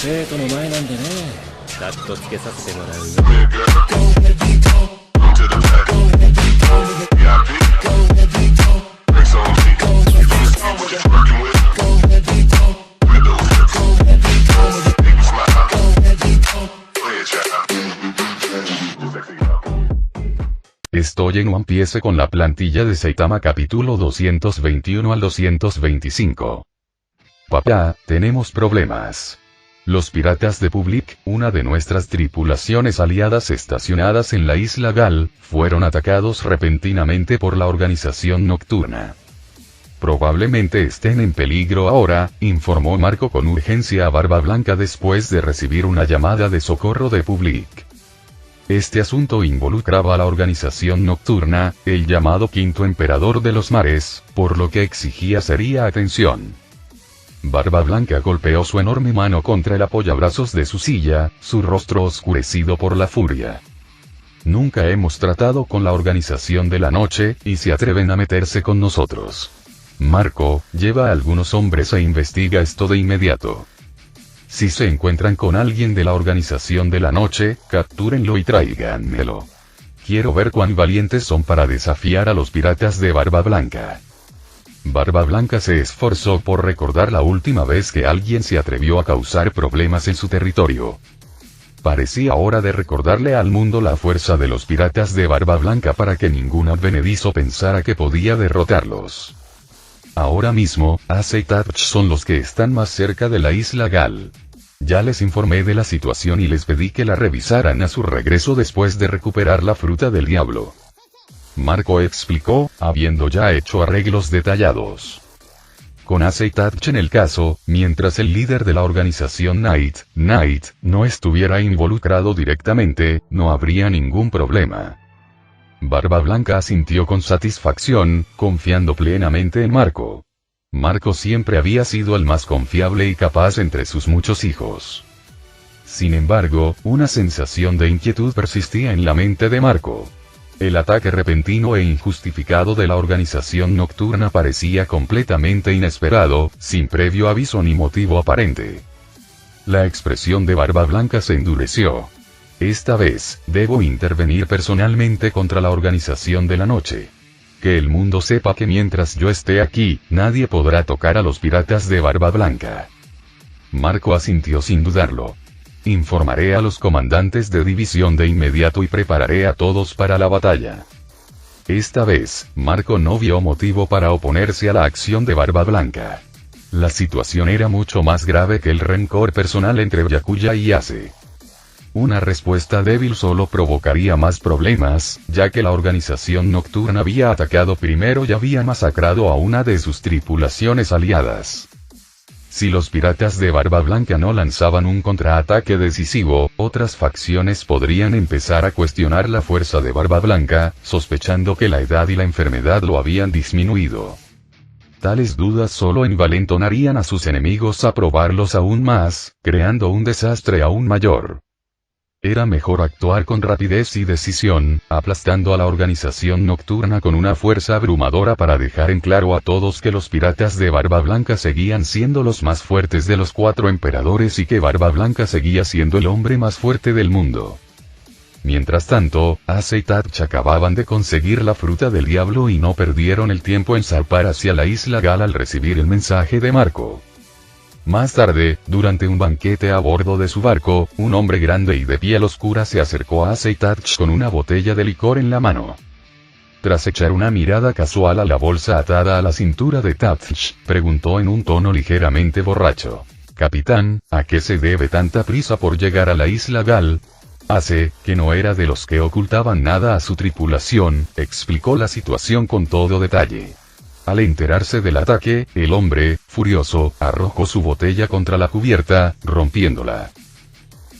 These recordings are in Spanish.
生徒の前なんでね。カットつけさせてもらうよ。Estoy en One Piece con la plantilla de Saitama capítulo 221 al 225. Papá, tenemos problemas. Los piratas de Public, una de nuestras tripulaciones aliadas estacionadas en la isla Gal, fueron atacados repentinamente por la organización nocturna. Probablemente estén en peligro ahora, informó Marco con urgencia a Barba Blanca después de recibir una llamada de socorro de Public. Este asunto involucraba a la organización nocturna, el llamado Quinto Emperador de los Mares, por lo que exigía seria atención. Barba Blanca golpeó su enorme mano contra el apoyabrazos de su silla, su rostro oscurecido por la furia. Nunca hemos tratado con la organización de la noche, y se atreven a meterse con nosotros. Marco, lleva a algunos hombres e investiga esto de inmediato. Si se encuentran con alguien de la organización de la noche, captúrenlo y tráiganmelo. Quiero ver cuán valientes son para desafiar a los piratas de Barba Blanca. Barba Blanca se esforzó por recordar la última vez que alguien se atrevió a causar problemas en su territorio. Parecía hora de recordarle al mundo la fuerza de los piratas de Barba Blanca para que ningún advenedizo pensara que podía derrotarlos. Ahora mismo, Ace y Touch son los que están más cerca de la isla Gal. Ya les informé de la situación y les pedí que la revisaran a su regreso después de recuperar la fruta del diablo. Marco explicó, habiendo ya hecho arreglos detallados. Con Ace y Touch en el caso, mientras el líder de la organización Knight, no estuviera involucrado directamente, no habría ningún problema. Barba Blanca asintió con satisfacción, confiando plenamente en Marco. Marco siempre había sido el más confiable y capaz entre sus muchos hijos. Sin embargo, una sensación de inquietud persistía en la mente de Marco. El ataque repentino e injustificado de la organización nocturna parecía completamente inesperado, sin previo aviso ni motivo aparente. La expresión de Barba Blanca se endureció. Esta vez, debo intervenir personalmente contra la organización de la noche. Que el mundo sepa que mientras yo esté aquí, nadie podrá tocar a los piratas de Barba Blanca. Marco asintió sin dudarlo. Informaré a los comandantes de división de inmediato y prepararé a todos para la batalla. Esta vez, Marco no vio motivo para oponerse a la acción de Barba Blanca. La situación era mucho más grave que el rencor personal entre Byakuya y Ace. Una respuesta débil solo provocaría más problemas, ya que la organización nocturna había atacado primero y había masacrado a una de sus tripulaciones aliadas. Si los piratas de Barba Blanca no lanzaban un contraataque decisivo, otras facciones podrían empezar a cuestionar la fuerza de Barba Blanca, sospechando que la edad y la enfermedad lo habían disminuido. Tales dudas solo envalentonarían a sus enemigos a probarlos aún más, creando un desastre aún mayor. Era mejor actuar con rapidez y decisión, aplastando a la organización nocturna con una fuerza abrumadora para dejar en claro a todos que los piratas de Barba Blanca seguían siendo los más fuertes de los 4 emperadores y que Barba Blanca seguía siendo el hombre más fuerte del mundo. Mientras tanto, Ace y Touch acababan de conseguir la fruta del diablo y no perdieron el tiempo en zarpar hacia la isla Gal al recibir el mensaje de Marco. Más tarde, durante un banquete a bordo de su barco, un hombre grande y de piel oscura se acercó a Ace y Touch con una botella de licor en la mano. Tras echar una mirada casual a la bolsa atada a la cintura de Touch, preguntó en un tono ligeramente borracho: «Capitán, ¿a qué se debe tanta prisa por llegar a la isla Gal?» Ace, que no era de los que ocultaban nada a su tripulación, explicó la situación con todo detalle. Al enterarse del ataque, el hombre, furioso, arrojó su botella contra la cubierta, rompiéndola.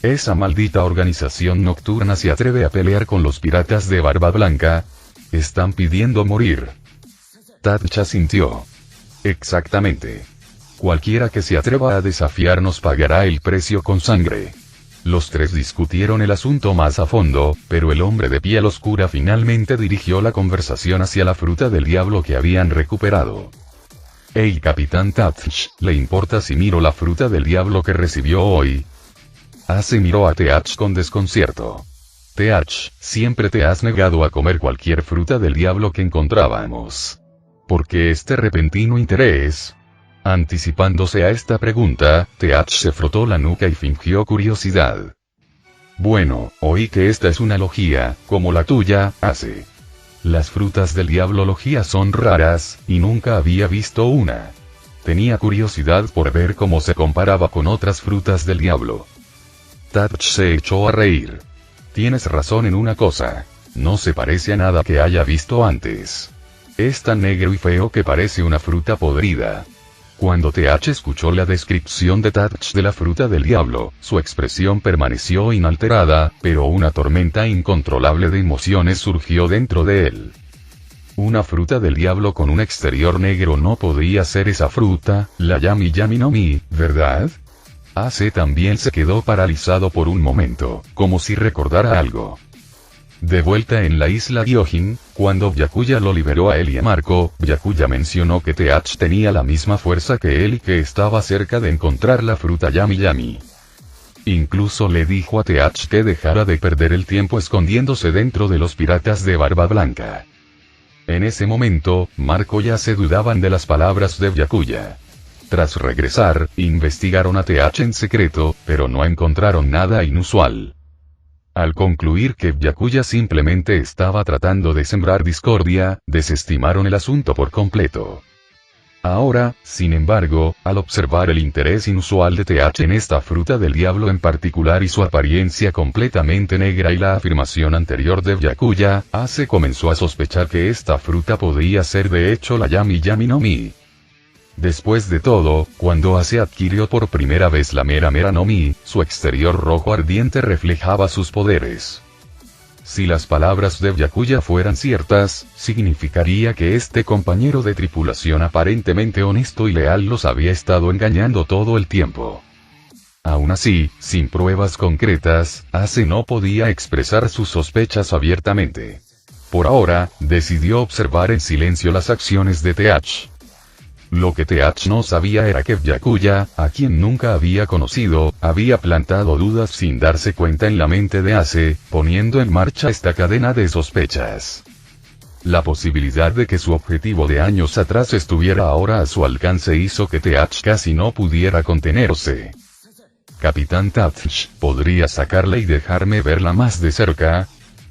Esa maldita organización nocturna se atreve a pelear con los piratas de Barba Blanca. Están pidiendo morir. Touch asintió. Exactamente. Cualquiera que se atreva a desafiarnos pagará el precio con sangre. Los tres discutieron el asunto más a fondo, pero el hombre de piel oscura finalmente dirigió la conversación hacia la fruta del diablo que habían recuperado. «Hey Capitán Touch, ¿le importa si miro la fruta del diablo que recibió hoy?» Ace miró a TH con desconcierto. TH, siempre te has negado a comer cualquier fruta del diablo que encontrábamos. ¿Por qué este repentino interés? Anticipándose a esta pregunta, TH se frotó la nuca y fingió curiosidad. Bueno, oí que esta es una logía, como la tuya, Ace. Las frutas del diablo logía son raras, y nunca había visto una. Tenía curiosidad por ver cómo se comparaba con otras frutas del diablo. TH se echó a reír. Tienes razón en una cosa. No se parece a nada que haya visto antes. Es tan negro y feo que parece una fruta podrida. Cuando TH escuchó la descripción de Touch de la fruta del diablo, su expresión permaneció inalterada, pero una tormenta incontrolable de emociones surgió dentro de él. Una fruta del diablo con un exterior negro no podría ser esa fruta, la Yami Yami no Mi, ¿verdad? Ace también se quedó paralizado por un momento, como si recordara algo. De vuelta en la isla Gyojin, cuando Byakuya lo liberó a él y a Marco, Byakuya mencionó que TH tenía la misma fuerza que él y que estaba cerca de encontrar la fruta Yami Yami. Incluso le dijo a TH que dejara de perder el tiempo escondiéndose dentro de los piratas de Barba Blanca. En ese momento, Marco y Ace dudaban de las palabras de Byakuya. Tras regresar, investigaron a TH en secreto, pero no encontraron nada inusual. Al concluir que Byakuya simplemente estaba tratando de sembrar discordia, desestimaron el asunto por completo. Ahora, sin embargo, al observar el interés inusual de TH en esta fruta del diablo en particular y su apariencia completamente negra y la afirmación anterior de Byakuya, Ace comenzó a sospechar que esta fruta podría ser de hecho la Yami Yami no Mi. Después de todo, cuando Ace adquirió por primera vez la Mera Mera no Mi, su exterior rojo ardiente reflejaba sus poderes. Si las palabras de Byakuya fueran ciertas, significaría que este compañero de tripulación aparentemente honesto y leal los había estado engañando todo el tiempo. Aún así, sin pruebas concretas, Ace no podía expresar sus sospechas abiertamente. Por ahora, decidió observar en silencio las acciones de TH. Lo que TH no sabía era que Byakuya, a quien nunca había conocido, había plantado dudas sin darse cuenta en la mente de Ace, poniendo en marcha esta cadena de sospechas. La posibilidad de que su objetivo de años atrás estuviera ahora a su alcance hizo que TH casi no pudiera contenerse. Capitán TH, ¿podría sacarla y dejarme verla más de cerca?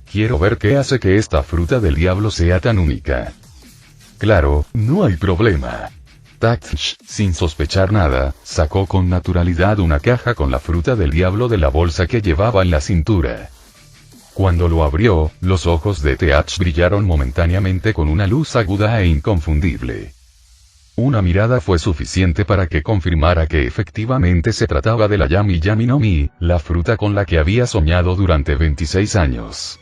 Quiero ver qué hace que esta fruta del diablo sea tan única. Claro, no hay problema. TH, sin sospechar nada, sacó con naturalidad una caja con la fruta del diablo de la bolsa que llevaba en la cintura. Cuando lo abrió, los ojos de TH brillaron momentáneamente con una luz aguda e inconfundible. Una mirada fue suficiente para que confirmara que efectivamente se trataba de la Yami Yami no Mi, la fruta con la que había soñado durante 26 años.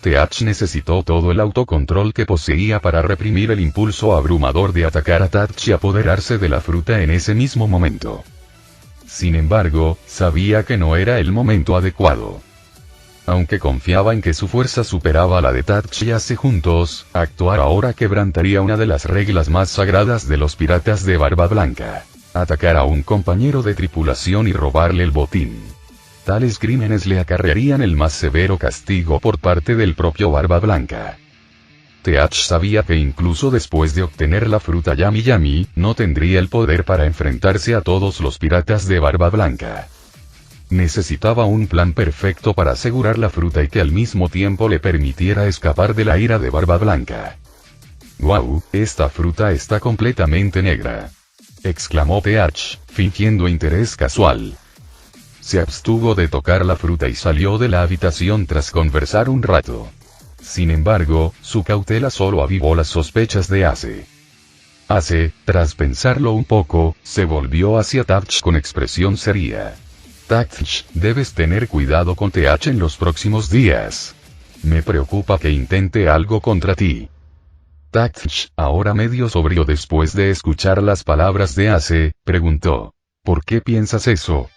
TH necesitó todo el autocontrol que poseía para reprimir el impulso abrumador de atacar a TH y apoderarse de la fruta en ese mismo momento. Sin embargo, sabía que no era el momento adecuado. Aunque confiaba en que su fuerza superaba la de TH y Ace juntos, actuar ahora quebrantaría una de las reglas más sagradas de los piratas de Barba Blanca: atacar a un compañero de tripulación y robarle el botín. Tales crímenes le acarrearían el más severo castigo por parte del propio Barba Blanca. TH sabía que incluso después de obtener la fruta Yami Yami, no tendría el poder para enfrentarse a todos los piratas de Barba Blanca. Necesitaba un plan perfecto para asegurar la fruta y que al mismo tiempo le permitiera escapar de la ira de Barba Blanca. «¡Guau! Esta fruta está completamente negra», exclamó TH, fingiendo interés casual. Se abstuvo de tocar la fruta y salió de la habitación tras conversar un rato. Sin embargo, su cautela solo avivó las sospechas de Ace. Ace, tras pensarlo un poco, se volvió hacia TH con expresión seria. «TH, debes tener cuidado con TH en los próximos días. Me preocupa que intente algo contra ti». TH, ahora medio sobrio después de escuchar las palabras de Ace, preguntó: «¿Por qué piensas eso?»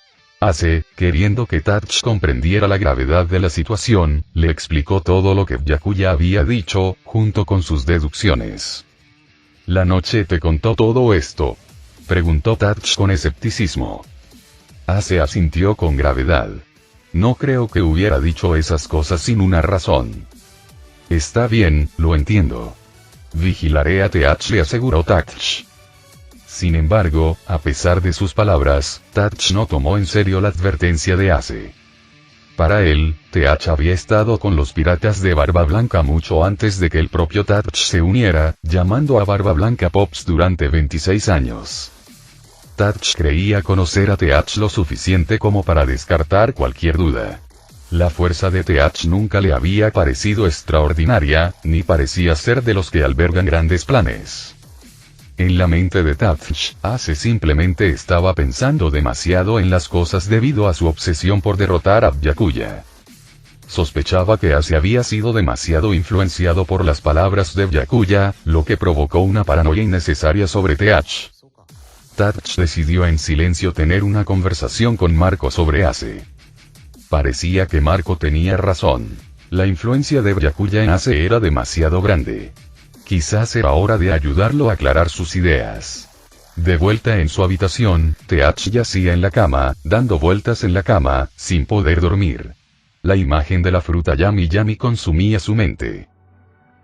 Ace, queriendo que TH comprendiera la gravedad de la situación, le explicó todo lo que Byakuya había dicho, junto con sus deducciones. «¿La noche te contó todo esto?», preguntó TH con escepticismo. Ace asintió con gravedad. No creo que hubiera dicho esas cosas sin una razón. Está bien, lo entiendo. Vigilaré a Teach, le aseguró Tatch. Sin embargo, a pesar de sus palabras, Tatch no tomó en serio la advertencia de Ace. Para él, Teach había estado con los piratas de Barba Blanca mucho antes de que el propio Tatch se uniera, llamando a Barba Blanca Pops durante 26 años. Tatch creía conocer a Teach lo suficiente como para descartar cualquier duda. La fuerza de Teach nunca le había parecido extraordinaria, ni parecía ser de los que albergan grandes planes. En la mente de Tatch, Ace simplemente estaba pensando demasiado en las cosas debido a su obsesión por derrotar a Byakuya. Sospechaba que Ace había sido demasiado influenciado por las palabras de Byakuya, lo que provocó una paranoia innecesaria sobre Teach. Tatch decidió en silencio tener una conversación con Marco sobre Ace. Parecía que Marco tenía razón. La influencia de Byakuya en Ace era demasiado grande. Quizás era hora de ayudarlo a aclarar sus ideas. De vuelta en su habitación, Teach yacía en la cama, dando vueltas en la cama, sin poder dormir. La imagen de la fruta Yami Yami consumía su mente.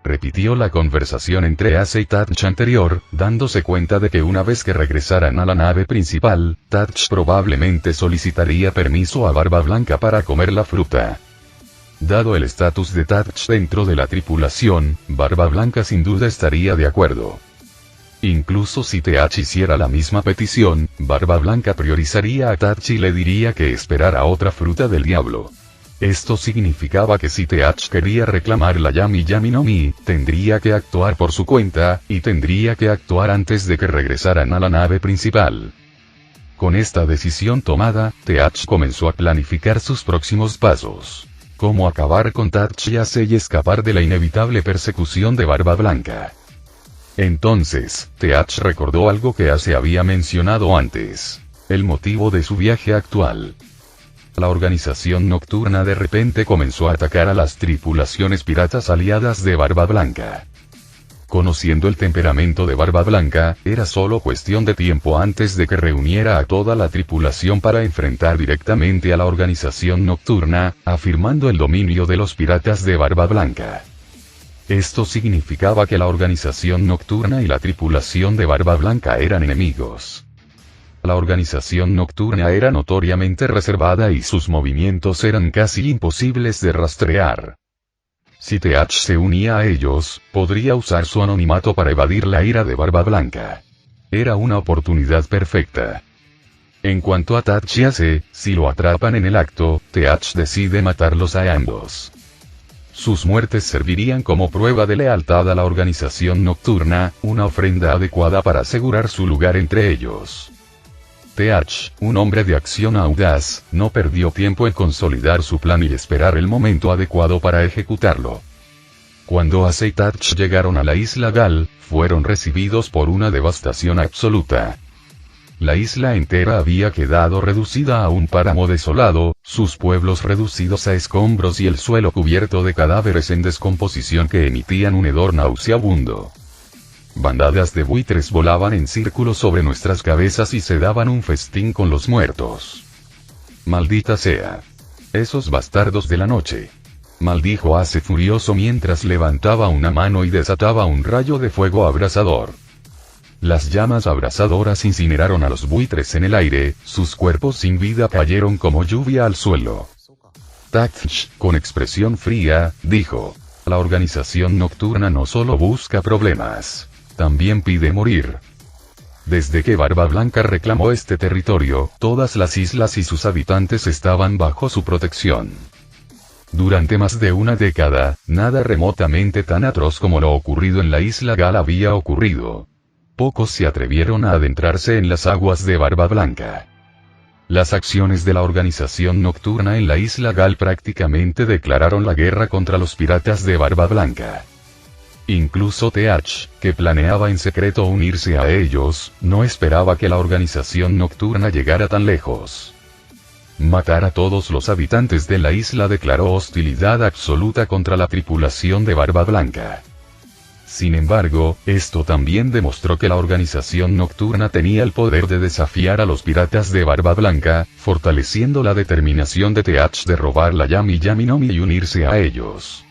Repitió la conversación entre Ace y Tatch anterior, dándose cuenta de que una vez que regresaran a la nave principal, Tatch probablemente solicitaría permiso a Barba Blanca para comer la fruta. Dado el estatus de Tatch dentro de la tripulación, Barba Blanca sin duda estaría de acuerdo. Incluso si Teach hiciera la misma petición, Barba Blanca priorizaría a Tatch y le diría que esperara otra fruta del diablo. Esto significaba que si Teach quería reclamar la Yami Yami no Mi, tendría que actuar por su cuenta, y tendría que actuar antes de que regresaran a la nave principal. Con esta decisión tomada, Teach comenzó a planificar sus próximos pasos. Cómo acabar con Tatch y Ace y escapar de la inevitable persecución de Barba Blanca. Entonces, Teach recordó algo que Ace había mencionado antes. El motivo de su viaje actual. La organización nocturna de repente comenzó a atacar a las tripulaciones piratas aliadas de Barba Blanca. Conociendo el temperamento de Barba Blanca, era solo cuestión de tiempo antes de que reuniera a toda la tripulación para enfrentar directamente a la organización nocturna, afirmando el dominio de los piratas de Barba Blanca. Esto significaba que la organización nocturna y la tripulación de Barba Blanca eran enemigos. La organización nocturna era notoriamente reservada y sus movimientos eran casi imposibles de rastrear. Si Teach se unía a ellos, podría usar su anonimato para evadir la ira de Barba Blanca. Era una oportunidad perfecta. En cuanto a Tatch y Ace, si lo atrapan en el acto, Teach decide matarlos a ambos. Sus muertes servirían como prueba de lealtad a la organización nocturna, una ofrenda adecuada para asegurar su lugar entre ellos. Teach, un hombre de acción audaz, no perdió tiempo en consolidar su plan y esperar el momento adecuado para ejecutarlo. Cuando Ace y Tatch llegaron a la isla Gal, fueron recibidos por una devastación absoluta. La isla entera había quedado reducida a un páramo desolado, sus pueblos reducidos a escombros y el suelo cubierto de cadáveres en descomposición que emitían un hedor nauseabundo. Bandadas de buitres volaban en círculo sobre nuestras cabezas y se daban un festín con los muertos. Maldita sea. Esos bastardos de la noche. Maldijo Ace furioso mientras levantaba una mano y desataba un rayo de fuego abrasador. Las llamas abrasadoras incineraron a los buitres en el aire, sus cuerpos sin vida cayeron como lluvia al suelo. Tatch, con expresión fría, dijo: la organización nocturna no solo busca problemas. También pide morir. Desde que Barba Blanca reclamó este territorio, todas las islas y sus habitantes estaban bajo su protección. Durante más de una década, nada remotamente tan atroz como lo ocurrido en la isla Gal había ocurrido. Pocos se atrevieron a adentrarse en las aguas de Barba Blanca. Las acciones de la organización nocturna en la isla Gal prácticamente declararon la guerra contra los piratas de Barba Blanca. Incluso Teach, que planeaba en secreto unirse a ellos, no esperaba que la organización nocturna llegara tan lejos. Matar a todos los habitantes de la isla declaró hostilidad absoluta contra la tripulación de Barba Blanca. Sin embargo, esto también demostró que la organización nocturna tenía el poder de desafiar a los piratas de Barba Blanca, fortaleciendo la determinación de TH de robar la Yami Yami no Mi y unirse a ellos.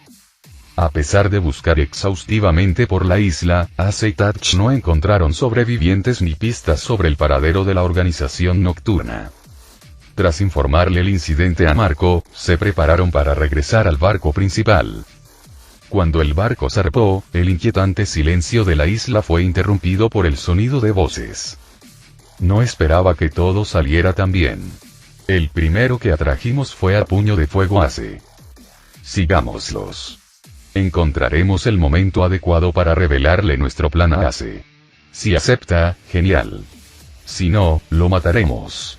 A pesar de buscar exhaustivamente por la isla, Ace y Touch no encontraron sobrevivientes ni pistas sobre el paradero de la organización nocturna. Tras informarle el incidente a Marco, se prepararon para regresar al barco principal. Cuando el barco zarpó, el inquietante silencio de la isla fue interrumpido por el sonido de voces. No esperaba que todo saliera tan bien. El primero que atrajimos fue a Puño de Fuego Ace. Sigámoslos. Encontraremos el momento adecuado para revelarle nuestro plan a Ace. Si acepta, genial. Si no, lo mataremos.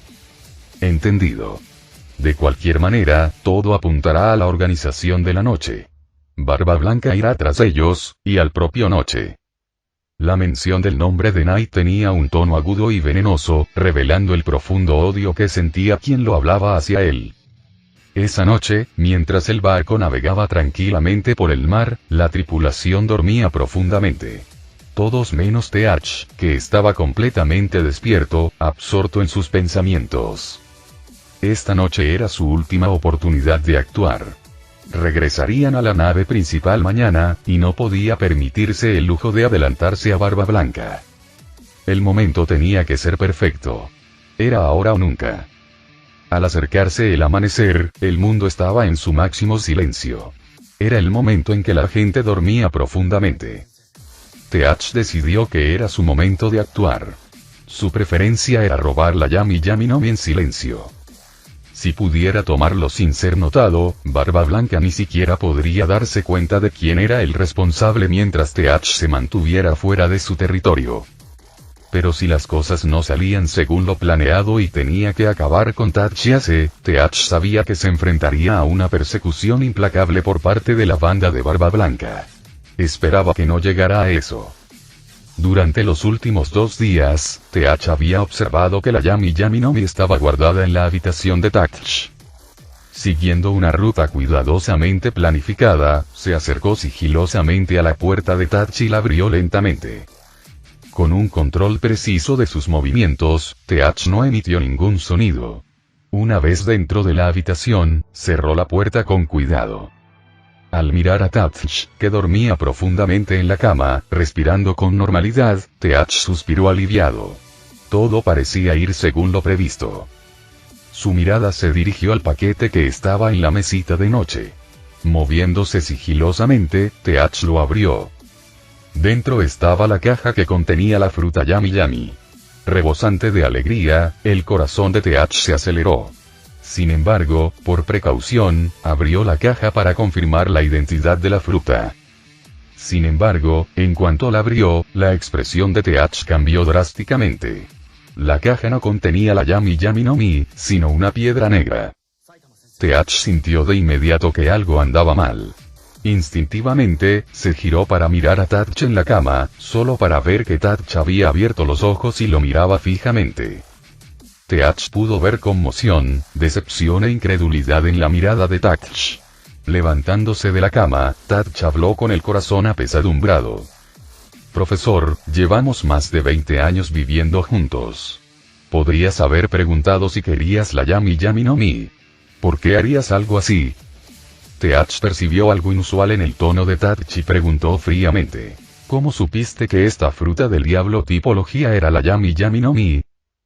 Entendido. De cualquier manera, todo apuntará a la organización de la noche. Barba Blanca irá tras ellos, y al propio Noche. La mención del nombre de Night tenía un tono agudo y venenoso, revelando el profundo odio que sentía quien lo hablaba hacia él. Esa noche, mientras el barco navegaba tranquilamente por el mar, la tripulación dormía profundamente. Todos menos TH, que estaba completamente despierto, absorto en sus pensamientos. Esta noche era su última oportunidad de actuar. Regresarían a la nave principal mañana, y no podía permitirse el lujo de adelantarse a Barba Blanca. El momento tenía que ser perfecto. Era ahora o nunca. Al acercarse el amanecer, el mundo estaba en su máximo silencio. Era el momento en que la gente dormía profundamente. TH decidió que era su momento de actuar. Su preferencia era robar la Yami Yami no Mi en silencio. Si pudiera tomarlo sin ser notado, Barba Blanca ni siquiera podría darse cuenta de quién era el responsable mientras TH se mantuviera fuera de su territorio. Pero si las cosas no salían según lo planeado y tenía que acabar con Touch y Ace, TH sabía que se enfrentaría a una persecución implacable por parte de la banda de Barba Blanca. Esperaba que no llegara a eso. Durante los últimos 2 días, TH había observado que la Yami Yami no Mi estaba guardada en la habitación de Touch. Siguiendo una ruta cuidadosamente planificada, se acercó sigilosamente a la puerta de Touch y la abrió lentamente. Con un control preciso de sus movimientos, TH no emitió ningún sonido. Una vez dentro de la habitación, cerró la puerta con cuidado. Al mirar a Touch, que dormía profundamente en la cama, respirando con normalidad, TH suspiró aliviado. Todo parecía ir según lo previsto. Su mirada se dirigió al paquete que estaba en la mesita de noche. Moviéndose sigilosamente, TH lo abrió. Dentro estaba la caja que contenía la fruta Yami Yami. Rebosante de alegría, el corazón de TH se aceleró. Sin embargo, por precaución, abrió la caja para confirmar la identidad de la fruta. Sin embargo, en cuanto la abrió, la expresión de TH cambió drásticamente. La caja no contenía la Yami Yami no Mi, sino una piedra negra. TH sintió de inmediato que algo andaba mal. Instintivamente, se giró para mirar a Touch en la cama, solo para ver que Touch había abierto los ojos y lo miraba fijamente. TH pudo ver conmoción, decepción e incredulidad en la mirada de Touch. Levantándose de la cama, Touch habló con el corazón apesadumbrado. Profesor, llevamos más de 20 años viviendo juntos. Podrías haber preguntado si querías la Yami Yami no Mi. ¿Por qué harías algo así? TH percibió algo inusual en el tono de Touch y preguntó fríamente. ¿Cómo supiste que esta fruta del diablo tipología era la Yami Yami no Mi?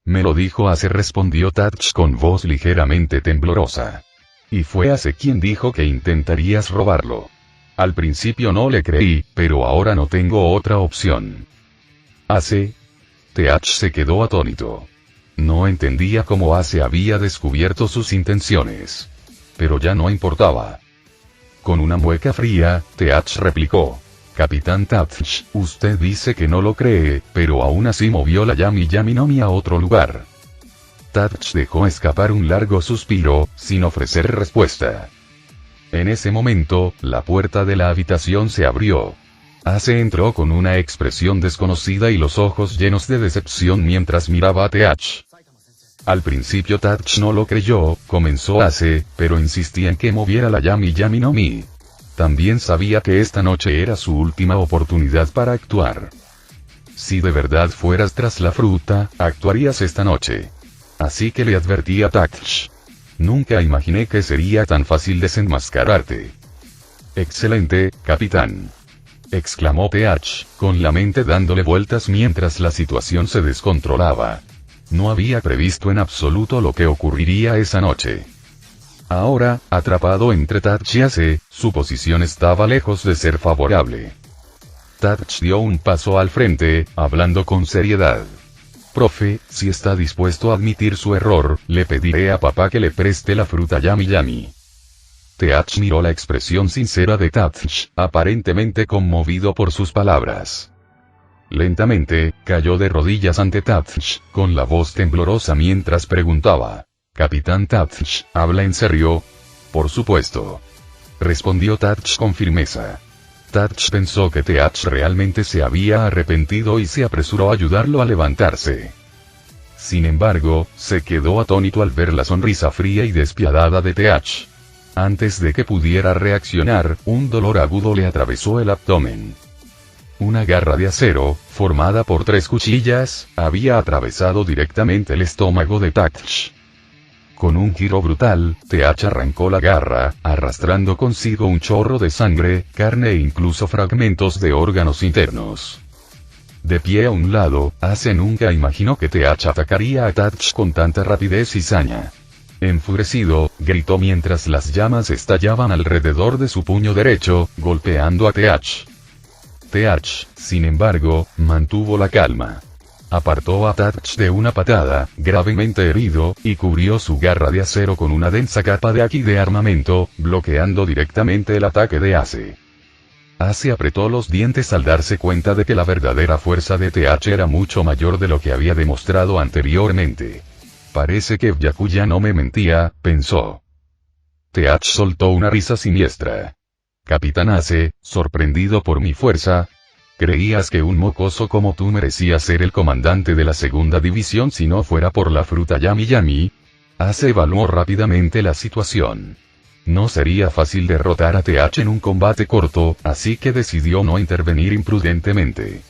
Me lo dijo Ace, respondió Touch con voz ligeramente temblorosa. Y fue Ace quien dijo que intentarías robarlo. Al principio no le creí, pero ahora no tengo otra opción. ¿Ace? TH se quedó atónito. No entendía cómo Ace había descubierto sus intenciones. Pero ya no importaba. Con una mueca fría, TH replicó. Capitán Touch, usted dice que no lo cree, pero aún así movió la Yami Yami no Mi a otro lugar. Touch dejó escapar un largo suspiro, sin ofrecer respuesta. En ese momento, la puerta de la habitación se abrió. Ace entró con una expresión desconocida y los ojos llenos de decepción mientras miraba a TH. Al principio Touch no lo creyó, comenzó Ace, pero insistía en que moviera la Yami Yami no Mi. También sabía que esta noche era su última oportunidad para actuar. Si de verdad fueras tras la fruta, actuarías esta noche. Así que le advertí a Tatch. Nunca imaginé que sería tan fácil desenmascararte. Excelente, capitán, exclamó Teach, con la mente dándole vueltas mientras la situación se descontrolaba. No había previsto en absoluto lo que ocurriría esa noche. Ahora, atrapado entre Tatch y Ace, su posición estaba lejos de ser favorable. Tatch dio un paso al frente, hablando con seriedad. Profe, si está dispuesto a admitir su error, le pediré a papá que le preste la fruta Yami Yami. Teach miró la expresión sincera de Tatch, aparentemente conmovido por sus palabras. Lentamente, cayó de rodillas ante Tatch, con la voz temblorosa mientras preguntaba. Capitán Tatch, ¿habla en serio? Por supuesto, respondió Tatch con firmeza. Tatch pensó que Teach realmente se había arrepentido y se apresuró a ayudarlo a levantarse. Sin embargo, se quedó atónito al ver la sonrisa fría y despiadada de Teach. Antes de que pudiera reaccionar, un dolor agudo le atravesó el abdomen. Una garra de acero, formada por 3 cuchillas, había atravesado directamente el estómago de Tatch. Con un giro brutal, Teach arrancó la garra, arrastrando consigo un chorro de sangre, carne e incluso fragmentos de órganos internos. De pie a un lado, Ace nunca imaginó que Teach atacaría a Tatch con tanta rapidez y saña. Enfurecido, gritó mientras las llamas estallaban alrededor de su puño derecho, golpeando a Teach. Teach, sin embargo, mantuvo la calma. Apartó a Tatch de una patada, gravemente herido, y cubrió su garra de acero con una densa capa de haki de armamento, bloqueando directamente el ataque de Ace. Ace apretó los dientes al darse cuenta de que la verdadera fuerza de Teach era mucho mayor de lo que había demostrado anteriormente. Parece que Byakuya no me mentía, pensó. Teach soltó una risa siniestra. Capitán Ace, sorprendido por mi fuerza. ¿Creías que un mocoso como tú merecía ser el comandante de la segunda división si no fuera por la fruta Yami Yami? Ace evaluó rápidamente la situación. No sería fácil derrotar a Teach en un combate corto, así que decidió no intervenir imprudentemente.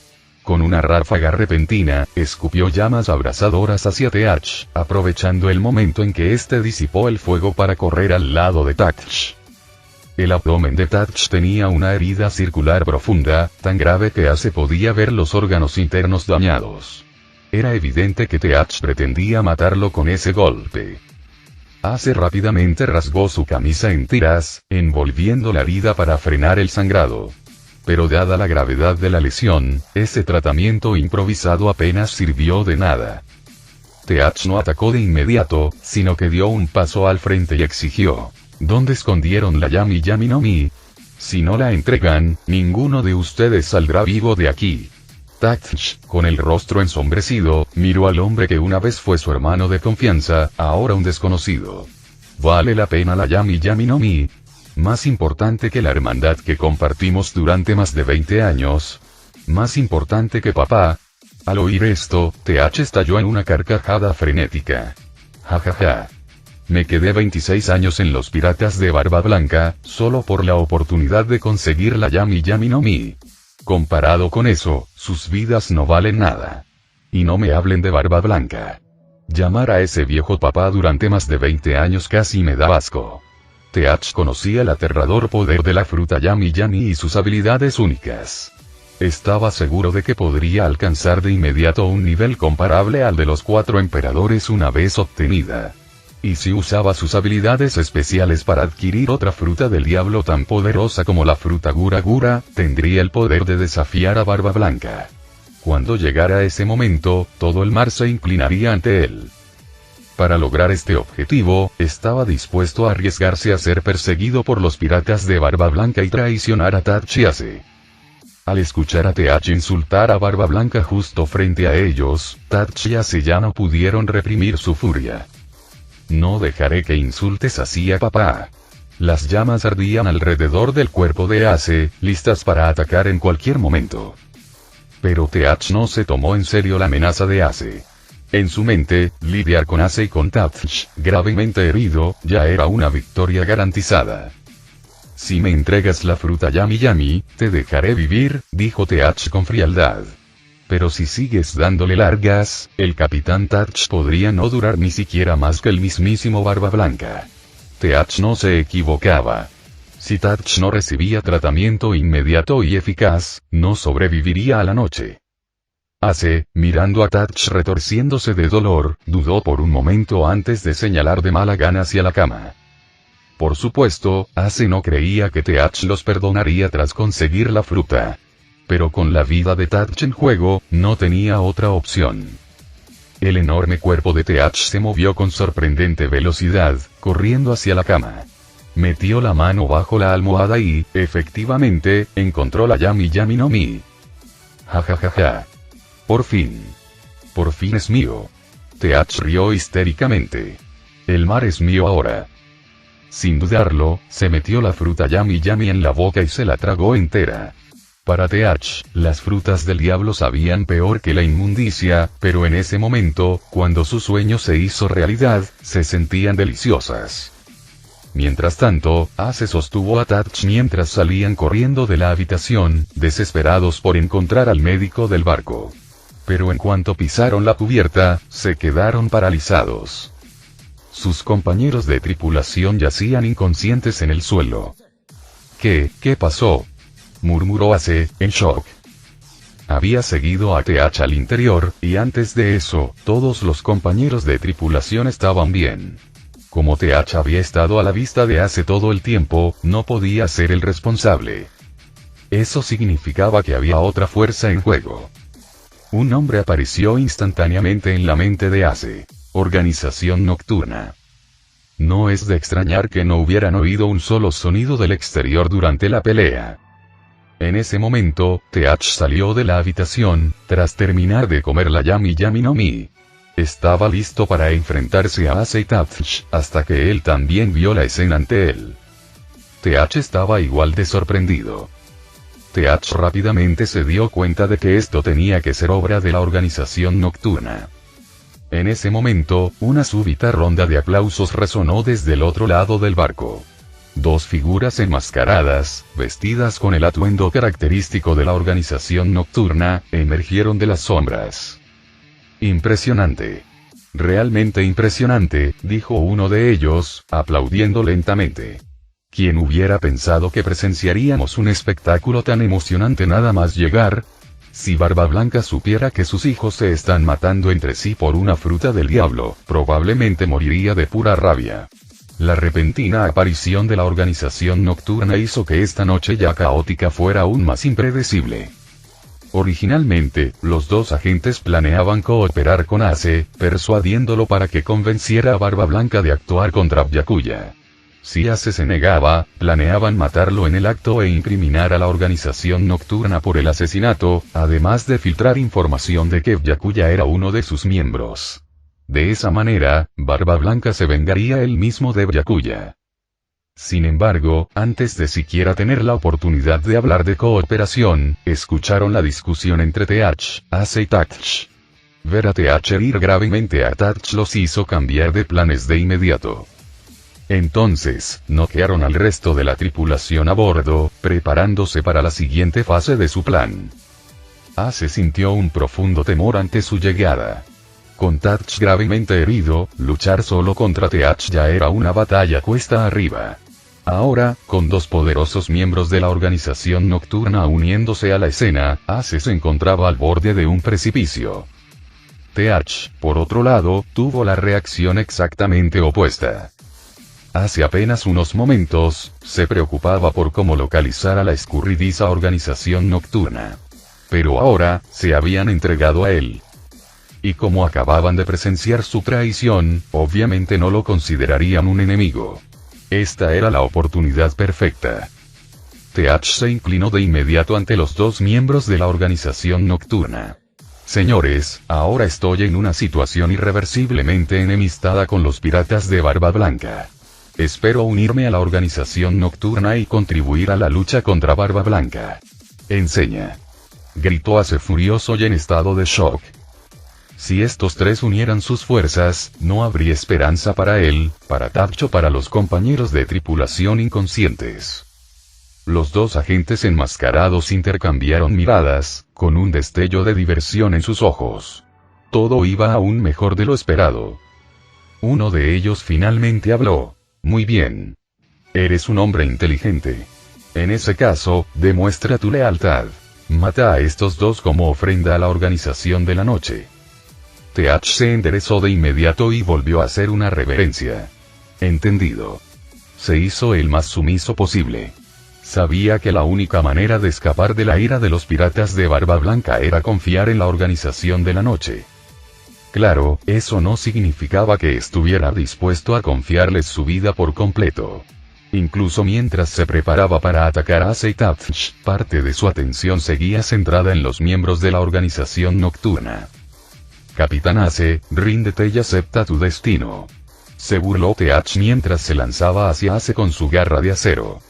Con una ráfaga repentina, escupió llamas abrasadoras hacia Teach, aprovechando el momento en que éste disipó el fuego para correr al lado de Tatch. El abdomen de Tatch tenía una herida circular profunda, tan grave que Ace podía ver los órganos internos dañados. Era evidente que Teach pretendía matarlo con ese golpe. Ace rápidamente rasgó su camisa en tiras, envolviendo la herida para frenar el sangrado. Pero dada la gravedad de la lesión, ese tratamiento improvisado apenas sirvió de nada. Teach no atacó de inmediato, sino que dio un paso al frente y exigió. ¿Dónde escondieron la Yami Yami no Mi? Si no la entregan, ninguno de ustedes saldrá vivo de aquí. Tatch, con el rostro ensombrecido, miró al hombre que una vez fue su hermano de confianza, ahora un desconocido. ¿Vale la pena la Yami Yami no Mi? Más importante que la hermandad que compartimos durante más de 20 años. Más importante que papá. Al oír esto, Teach estalló en una carcajada frenética. Jajaja. Me quedé 26 años en los piratas de Barba Blanca, solo por la oportunidad de conseguir la Yami Yami no Mi. Comparado con eso, sus vidas no valen nada. Y no me hablen de Barba Blanca. Llamar a ese viejo papá durante más de 20 años casi me da asco. Teach conocía el aterrador poder de la fruta Yami Yami y sus habilidades únicas. Estaba seguro de que podría alcanzar de inmediato un nivel comparable al de los 4 emperadores una vez obtenida. Y si usaba sus habilidades especiales para adquirir otra fruta del diablo tan poderosa como la fruta Gura Gura, tendría el poder de desafiar a Barba Blanca. Cuando llegara ese momento, todo el mar se inclinaría ante él. Para lograr este objetivo, estaba dispuesto a arriesgarse a ser perseguido por los piratas de Barba Blanca y traicionar a Tatch y Ace. Al escuchar a Teach insultar a Barba Blanca justo frente a ellos, Tatch y Ace ya no pudieron reprimir su furia. No dejaré que insultes así a papá. Las llamas ardían alrededor del cuerpo de Ace, listas para atacar en cualquier momento. Pero Teach no se tomó en serio la amenaza de Ace. En su mente, lidiar con Ace y con Tatch, gravemente herido, ya era una victoria garantizada. Si me entregas la fruta Yami Yami, te dejaré vivir, dijo Teach con frialdad. Pero si sigues dándole largas, el Capitán Touch podría no durar ni siquiera más que el mismísimo Barba Blanca. Teach no se equivocaba. Si Touch no recibía tratamiento inmediato y eficaz, no sobreviviría a la noche. Ace, mirando a Touch retorciéndose de dolor, dudó por un momento antes de señalar de mala gana hacia la cama. Por supuesto, Ace no creía que Teach los perdonaría tras conseguir la fruta. Pero con la vida de Touch en juego, no tenía otra opción. El enorme cuerpo de Teach se movió con sorprendente velocidad, corriendo hacia la cama. Metió la mano bajo la almohada y, efectivamente, encontró la Yami Yami no Mi. Ja ja ja ja. Por fin. Por fin es mío. Teach rió histéricamente. El mar es mío ahora. Sin dudarlo, se metió la fruta Yami Yami en la boca y se la tragó entera. Para Teach, las frutas del diablo sabían peor que la inmundicia, pero en ese momento, cuando su sueño se hizo realidad, se sentían deliciosas. Mientras tanto, Ace sostuvo a Touch mientras salían corriendo de la habitación, desesperados por encontrar al médico del barco. Pero en cuanto pisaron la cubierta, se quedaron paralizados. Sus compañeros de tripulación yacían inconscientes en el suelo. ¿Qué pasó?, murmuró Ace, en shock. Había seguido a Teach al interior, y antes de eso, todos los compañeros de tripulación estaban bien. Como Teach había estado a la vista de Ace todo el tiempo, no podía ser el responsable. Eso significaba que había otra fuerza en juego. Un nombre apareció instantáneamente en la mente de Ace: Organización Nocturna. No es de extrañar que no hubieran oído un solo sonido del exterior durante la pelea. En ese momento, Teach salió de la habitación, tras terminar de comer la Yami Yami no Mi. Estaba listo para enfrentarse a Ace y Touch, hasta que él también vio la escena ante él. Teach estaba igual de sorprendido. Teach rápidamente se dio cuenta de que esto tenía que ser obra de la Organización Nocturna. En ese momento, una súbita ronda de aplausos resonó desde el otro lado del barco. Dos figuras enmascaradas, vestidas con el atuendo característico de la Organización Nocturna, emergieron de las sombras. Impresionante. Realmente impresionante, dijo uno de ellos, aplaudiendo lentamente. ¿Quién hubiera pensado que presenciaríamos un espectáculo tan emocionante nada más llegar? Si Barba Blanca supiera que sus hijos se están matando entre sí por una fruta del diablo, probablemente moriría de pura rabia. La repentina aparición de la Organización Nocturna hizo que esta noche ya caótica fuera aún más impredecible. Originalmente, los dos agentes planeaban cooperar con Ace, persuadiéndolo para que convenciera a Barba Blanca de actuar contra Byakuya. Si Ace se negaba, planeaban matarlo en el acto e incriminar a la Organización Nocturna por el asesinato, además de filtrar información de que Byakuya era uno de sus miembros. De esa manera, Barba Blanca se vengaría él mismo de Byakuya. Sin embargo, antes de siquiera tener la oportunidad de hablar de cooperación, escucharon la discusión entre Teach, Ace y Touch. Ver a Teach herir gravemente a Touch los hizo cambiar de planes de inmediato. Entonces, noquearon al resto de la tripulación a bordo, preparándose para la siguiente fase de su plan. Ace sintió un profundo temor ante su llegada. Con Touch gravemente herido, luchar solo contra Teach ya era una batalla cuesta arriba. Ahora, con dos poderosos miembros de la Organización Nocturna uniéndose a la escena, Ace se encontraba al borde de un precipicio. Teach, por otro lado, tuvo la reacción exactamente opuesta. Hace apenas unos momentos, se preocupaba por cómo localizar a la escurridiza Organización Nocturna. Pero ahora, se habían entregado a él. Y como acababan de presenciar su traición, obviamente no lo considerarían un enemigo. Esta era la oportunidad perfecta. Teach se inclinó de inmediato ante los dos miembros de la Organización Nocturna. Señores, ahora estoy en una situación irreversiblemente enemistada con los piratas de Barba Blanca. Espero unirme a la Organización Nocturna y contribuir a la lucha contra Barba Blanca. Enseña. Gritó Ace furioso y en estado de shock. Si estos tres unieran sus fuerzas, no habría esperanza para él, para Touch o para los compañeros de tripulación inconscientes. Los dos agentes enmascarados intercambiaron miradas, con un destello de diversión en sus ojos. Todo iba aún mejor de lo esperado. Uno de ellos finalmente habló. Muy bien. Eres un hombre inteligente. En ese caso, demuestra tu lealtad. Mata a estos dos como ofrenda a la organización de la noche. TH se enderezó de inmediato y volvió a hacer una reverencia. Entendido. Se hizo el más sumiso posible. Sabía que la única manera de escapar de la ira de los piratas de Barba Blanca era confiar en la organización de la noche. Claro, eso no significaba que estuviera dispuesto a confiarles su vida por completo. Incluso mientras se preparaba para atacar a Seitatch, parte de su atención seguía centrada en los miembros de la organización nocturna. Capitán Ace, ríndete y acepta tu destino. Se burló TH mientras se lanzaba hacia Ace con su garra de acero.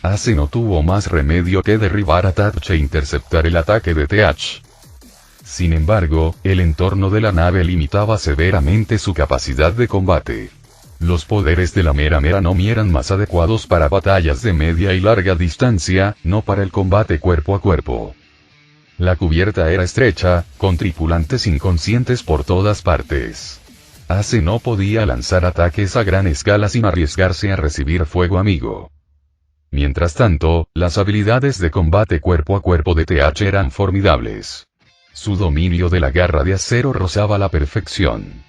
Ace no tuvo más remedio que derribar a Tatch e interceptar el ataque de TH. Sin embargo, el entorno de la nave limitaba severamente su capacidad de combate. Los poderes de la Mera Nomi eran más adecuados para batallas de media y larga distancia, no para el combate cuerpo a cuerpo. La cubierta era estrecha, con tripulantes inconscientes por todas partes. Ace no podía lanzar ataques a gran escala sin arriesgarse a recibir fuego amigo. Mientras tanto, las habilidades de combate cuerpo a cuerpo de TH eran formidables. Su dominio de la garra de acero rozaba la perfección.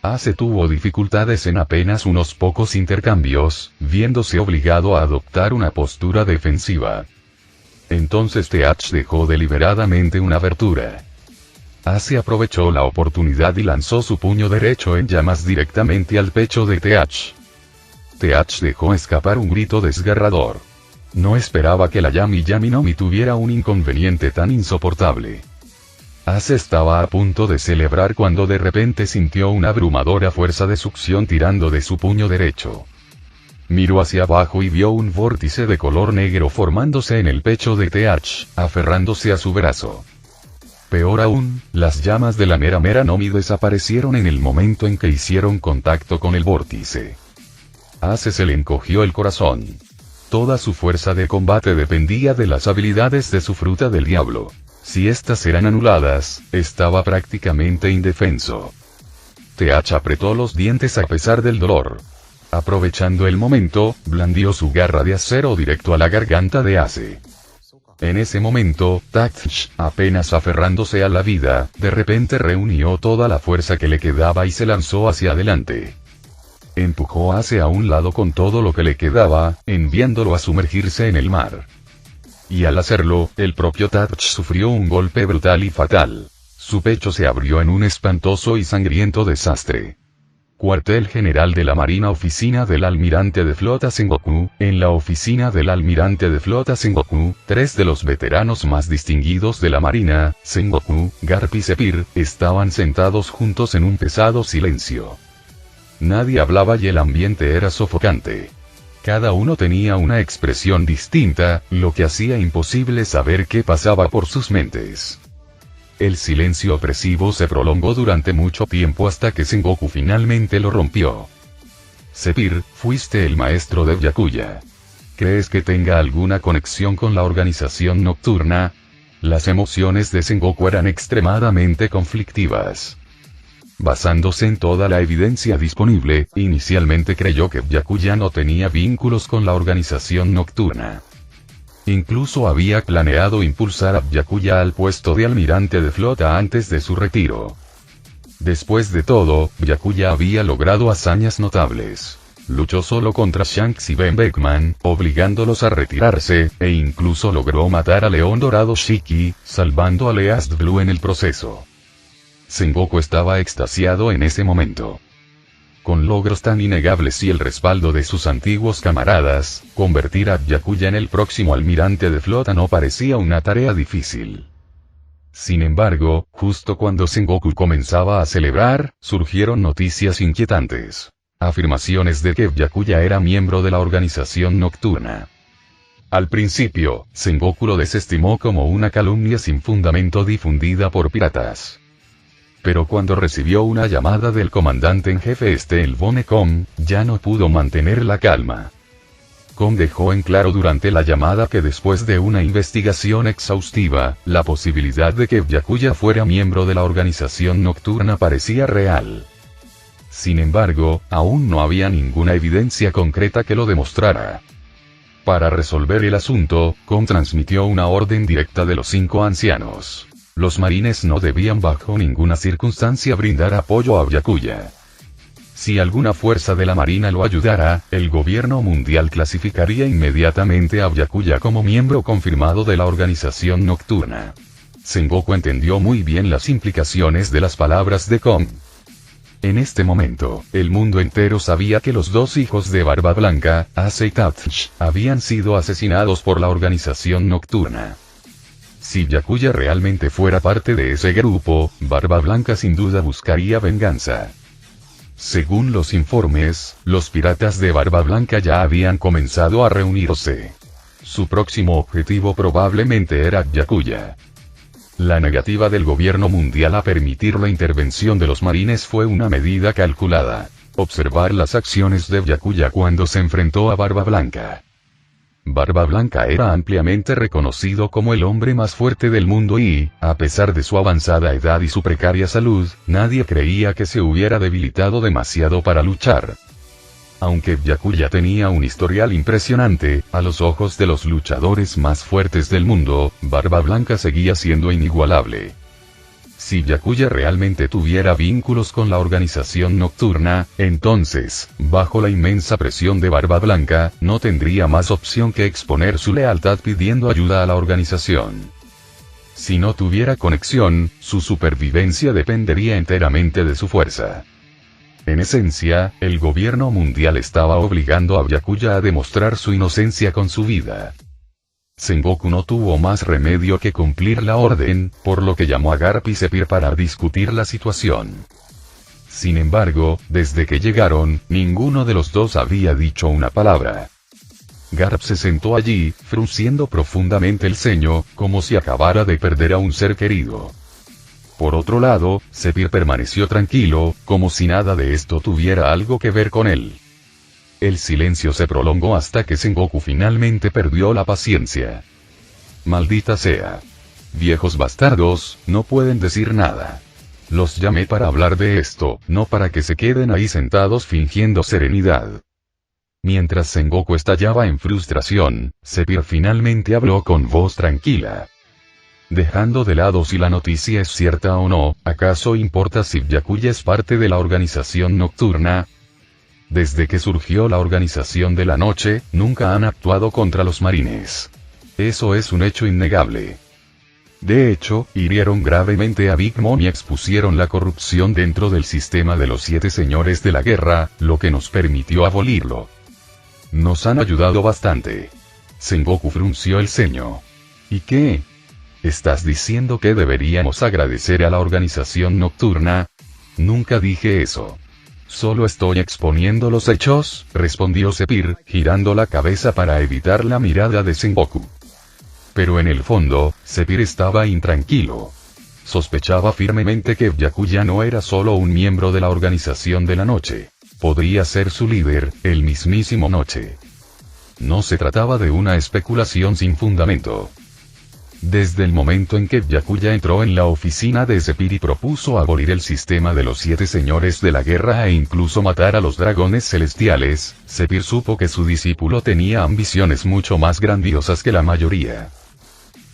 Ace tuvo dificultades en apenas unos pocos intercambios, viéndose obligado a adoptar una postura defensiva. Entonces TH dejó deliberadamente una abertura. Ace aprovechó la oportunidad y lanzó su puño derecho en llamas directamente al pecho de TH. TH dejó escapar un grito desgarrador. No esperaba que la Yami Nomi tuviera un inconveniente tan insoportable. Ace estaba a punto de celebrar cuando de repente sintió una abrumadora fuerza de succión tirando de su puño derecho. Miró hacia abajo y vio un vórtice de color negro formándose en el pecho de TH, aferrándose a su brazo. Peor aún, las llamas de la Mera Nomi desaparecieron en el momento en que hicieron contacto con el vórtice. Ace se le encogió el corazón. Toda su fuerza de combate dependía de las habilidades de su fruta del diablo. Si estas eran anuladas, estaba prácticamente indefenso. TH apretó los dientes a pesar del dolor. Aprovechando el momento, blandió su garra de acero directo a la garganta de Ace. En ese momento, Tatch, apenas aferrándose a la vida, de repente reunió toda la fuerza que le quedaba y se lanzó hacia adelante. Empujó hacia un lado con todo lo que le quedaba, enviándolo a sumergirse en el mar. Y al hacerlo, el propio Tatch sufrió un golpe brutal y fatal. Su pecho se abrió en un espantoso y sangriento desastre. Cuartel General de la Marina Oficina del Almirante de Flota Sengoku. En la oficina del Almirante de Flota Sengoku, tres de los veteranos más distinguidos de la Marina, Sengoku, Garp y Sepir, estaban sentados juntos en un pesado silencio. Nadie hablaba y el ambiente era sofocante. Cada uno tenía una expresión distinta, lo que hacía imposible saber qué pasaba por sus mentes. El silencio opresivo se prolongó durante mucho tiempo hasta que Sengoku finalmente lo rompió. Sepir, fuiste el maestro de Byakuya. ¿Crees que tenga alguna conexión con la organización nocturna? Las emociones de Sengoku eran extremadamente conflictivas. Basándose en toda la evidencia disponible, inicialmente creyó que Byakuya no tenía vínculos con la organización nocturna. Incluso había planeado impulsar a Byakuya al puesto de almirante de flota antes de su retiro. Después de todo, Byakuya había logrado hazañas notables. Luchó solo contra Shanks y Ben Beckman, obligándolos a retirarse, e incluso logró matar a León Dorado Shiki, salvando a Least Blue en el proceso. Sengoku estaba extasiado en ese momento. Con logros tan innegables y el respaldo de sus antiguos camaradas, convertir a Byakuya en el próximo almirante de flota no parecía una tarea difícil. Sin embargo, justo cuando Sengoku comenzaba a celebrar, surgieron noticias inquietantes. Afirmaciones de que Byakuya era miembro de la organización nocturna. Al principio, Sengoku lo desestimó como una calumnia sin fundamento difundida por piratas. Pero cuando recibió una llamada del comandante en jefe el Bonecom, ya no pudo mantener la calma. Kon dejó en claro durante la llamada que después de una investigación exhaustiva, la posibilidad de que Byakuya fuera miembro de la organización nocturna parecía real. Sin embargo, aún no había ninguna evidencia concreta que lo demostrara. Para resolver el asunto, Kon transmitió una orden directa de los 5 ancianos. Los marines no debían bajo ninguna circunstancia brindar apoyo a Byakuya. Si alguna fuerza de la marina lo ayudara, el gobierno mundial clasificaría inmediatamente a Byakuya como miembro confirmado de la organización nocturna. Sengoku entendió muy bien las implicaciones de las palabras de Kon. En este momento, el mundo entero sabía que los 2 hijos de Barba Blanca, Ace y Tatch, habían sido asesinados por la organización nocturna. Si Byakuya realmente fuera parte de ese grupo, Barba Blanca sin duda buscaría venganza. Según los informes, los piratas de Barba Blanca ya habían comenzado a reunirse. Su próximo objetivo probablemente era Byakuya. La negativa del gobierno mundial a permitir la intervención de los marines fue una medida calculada. Observar las acciones de Byakuya cuando se enfrentó a Barba Blanca. Barba Blanca era ampliamente reconocido como el hombre más fuerte del mundo y, a pesar de su avanzada edad y su precaria salud, nadie creía que se hubiera debilitado demasiado para luchar. Aunque Byakuya tenía un historial impresionante, a los ojos de los luchadores más fuertes del mundo, Barba Blanca seguía siendo inigualable. Si Byakuya realmente tuviera vínculos con la organización nocturna, entonces, bajo la inmensa presión de Barba Blanca, no tendría más opción que exponer su lealtad pidiendo ayuda a la organización. Si no tuviera conexión, su supervivencia dependería enteramente de su fuerza. En esencia, el gobierno mundial estaba obligando a Byakuya a demostrar su inocencia con su vida. Sengoku no tuvo más remedio que cumplir la orden, por lo que llamó a Garp y Sepir para discutir la situación. Sin embargo, desde que llegaron, ninguno de los dos había dicho una palabra. Garp se sentó allí, frunciendo profundamente el ceño, como si acabara de perder a un ser querido. Por otro lado, Sepir permaneció tranquilo, como si nada de esto tuviera algo que ver con él. El silencio se prolongó hasta que Sengoku finalmente perdió la paciencia. Maldita sea. Viejos bastardos, no pueden decir nada. Los llamé para hablar de esto, no para que se queden ahí sentados fingiendo serenidad. Mientras Sengoku estallaba en frustración, Sepir finalmente habló con voz tranquila. Dejando de lado si la noticia es cierta o no, ¿acaso importa si Byakuya es parte de la organización nocturna? Desde que surgió la organización de la noche, nunca han actuado contra los marines. Eso es un hecho innegable. De hecho, hirieron gravemente a Big Mom y expusieron la corrupción dentro del sistema de los 7 señores de la guerra, lo que nos permitió abolirlo. Nos han ayudado bastante. Sengoku frunció el ceño. ¿Y qué? ¿Estás diciendo que deberíamos agradecer a la organización nocturna? Nunca dije eso. Solo estoy exponiendo los hechos, respondió Sepir, girando la cabeza para evitar la mirada de Sengoku. Pero en el fondo, Sepir estaba intranquilo. Sospechaba firmemente que Byakuya no era solo un miembro de la organización de la noche. Podría ser su líder, el mismísimo Noche. No se trataba de una especulación sin fundamento. Desde el momento en que Byakuya entró en la oficina de Sepir y propuso abolir el sistema de los 7 señores de la guerra e incluso matar a los dragones celestiales, Sepir supo que su discípulo tenía ambiciones mucho más grandiosas que la mayoría.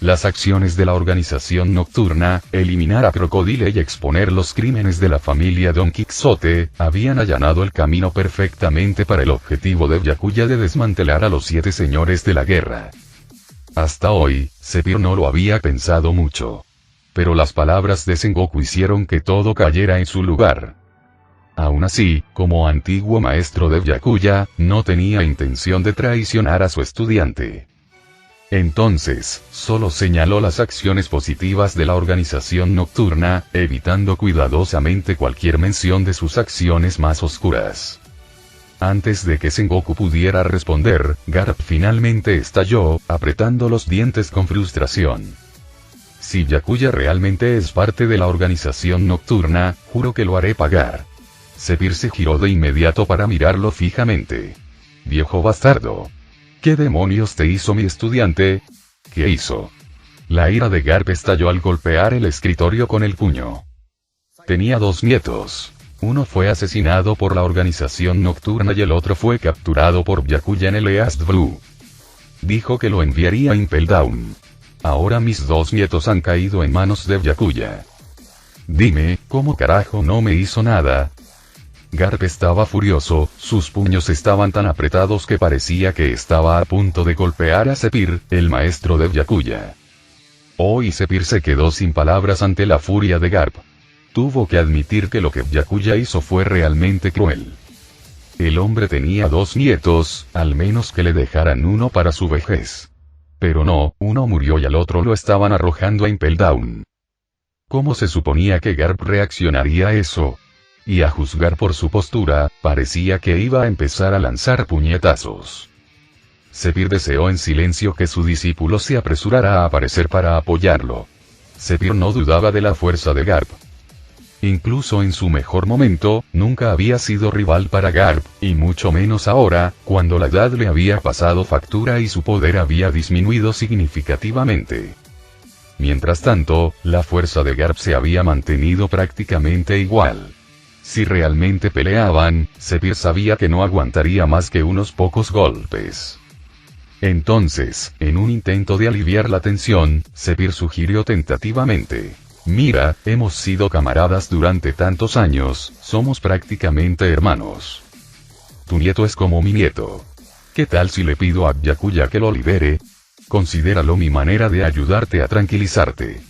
Las acciones de la organización nocturna, eliminar a Crocodile y exponer los crímenes de la familia Don Quixote, habían allanado el camino perfectamente para el objetivo de Byakuya de desmantelar a los 7 señores de la guerra. Hasta hoy, Sepir no lo había pensado mucho. Pero las palabras de Sengoku hicieron que todo cayera en su lugar. Aún así, como antiguo maestro de Byakuya, no tenía intención de traicionar a su estudiante. Entonces, solo señaló las acciones positivas de la organización nocturna, evitando cuidadosamente cualquier mención de sus acciones más oscuras. Antes de que Sengoku pudiera responder, Garp finalmente estalló, apretando los dientes con frustración. Si Byakuya realmente es parte de la organización nocturna, juro que lo haré pagar. Sepir se giró de inmediato para mirarlo fijamente. Viejo bastardo. ¿Qué demonios te hizo mi estudiante? ¿Qué hizo? La ira de Garp estalló al golpear el escritorio con el puño. Tenía 2 nietos. Uno fue asesinado por la organización nocturna y el otro fue capturado por Byakuya en el East Blue. Dijo que lo enviaría a Impel Down. Ahora mis 2 nietos han caído en manos de Byakuya. Dime, ¿cómo carajo no me hizo nada? Garp estaba furioso, sus puños estaban tan apretados que parecía que estaba a punto de golpear a Sepir, el maestro de Byakuya. Y Sepir se quedó sin palabras ante la furia de Garp. Tuvo que admitir que lo que Byakuya hizo fue realmente cruel. El hombre tenía 2 nietos, al menos que le dejaran uno para su vejez. Pero no, uno murió y al otro lo estaban arrojando a Impel Down. ¿Cómo se suponía que Garp reaccionaría a eso? Y a juzgar por su postura, parecía que iba a empezar a lanzar puñetazos. Sepir deseó en silencio que su discípulo se apresurara a aparecer para apoyarlo. Sepir no dudaba de la fuerza de Garp. Incluso en su mejor momento, nunca había sido rival para Garp, y mucho menos ahora, cuando la edad le había pasado factura y su poder había disminuido significativamente. Mientras tanto, la fuerza de Garp se había mantenido prácticamente igual. Si realmente peleaban, Sepir sabía que no aguantaría más que unos pocos golpes. Entonces, en un intento de aliviar la tensión, Sepir sugirió tentativamente: mira, hemos sido camaradas durante tantos años, somos prácticamente hermanos. Tu nieto es como mi nieto. ¿Qué tal si le pido a Byakuya que lo libere? Considéralo mi manera de ayudarte a tranquilizarte.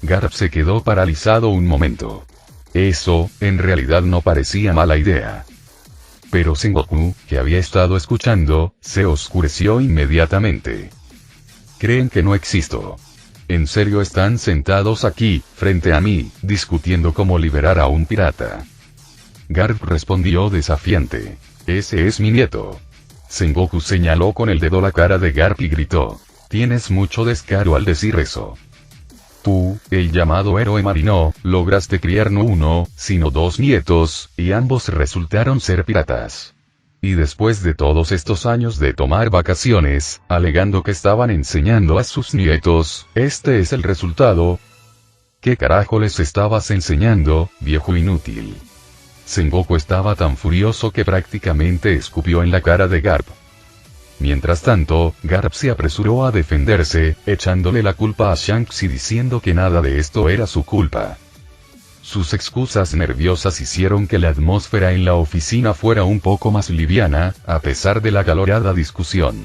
Garp se quedó paralizado un momento. Eso, en realidad no parecía mala idea. Pero Sengoku, que había estado escuchando, se oscureció inmediatamente. ¿Creen que no existo? ¿En serio están sentados aquí, frente a mí, discutiendo cómo liberar a un pirata? Garp respondió desafiante. Ese es mi nieto. Sengoku señaló con el dedo la cara de Garp y gritó: tienes mucho descaro al decir eso. Tú, el llamado héroe marino, lograste criar no 1, sino 2 nietos, y ambos resultaron ser piratas. Y después de todos estos años de tomar vacaciones, alegando que estaban enseñando a sus nietos, este es el resultado. ¿Qué carajo les estabas enseñando, viejo inútil? Sengoku estaba tan furioso que prácticamente escupió en la cara de Garp. Mientras tanto, Garp se apresuró a defenderse, echándole la culpa a Shanks y diciendo que nada de esto era su culpa. Sus excusas nerviosas hicieron que la atmósfera en la oficina fuera un poco más liviana, a pesar de la acalorada discusión.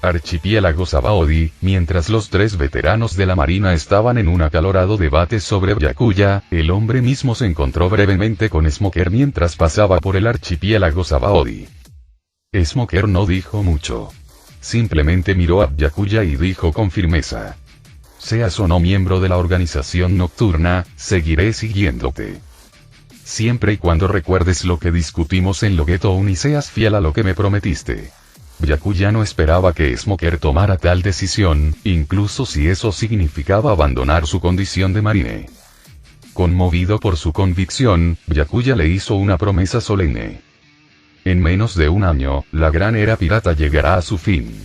Archipiélago Sabaody, mientras los 3 veteranos de la marina estaban en un acalorado debate sobre Byakuya, el hombre mismo se encontró brevemente con Smoker mientras pasaba por el archipiélago Sabaody. Smoker no dijo mucho. Simplemente miró a Byakuya y dijo con firmeza: seas o no miembro de la organización nocturna, seguiré siguiéndote. Siempre y cuando recuerdes lo que discutimos en Logeto y seas fiel a lo que me prometiste. Byakuya no esperaba que Smoker tomara tal decisión, incluso si eso significaba abandonar su condición de marine. Conmovido por su convicción, Byakuya le hizo una promesa solemne. En menos de un año, la gran era pirata llegará a su fin.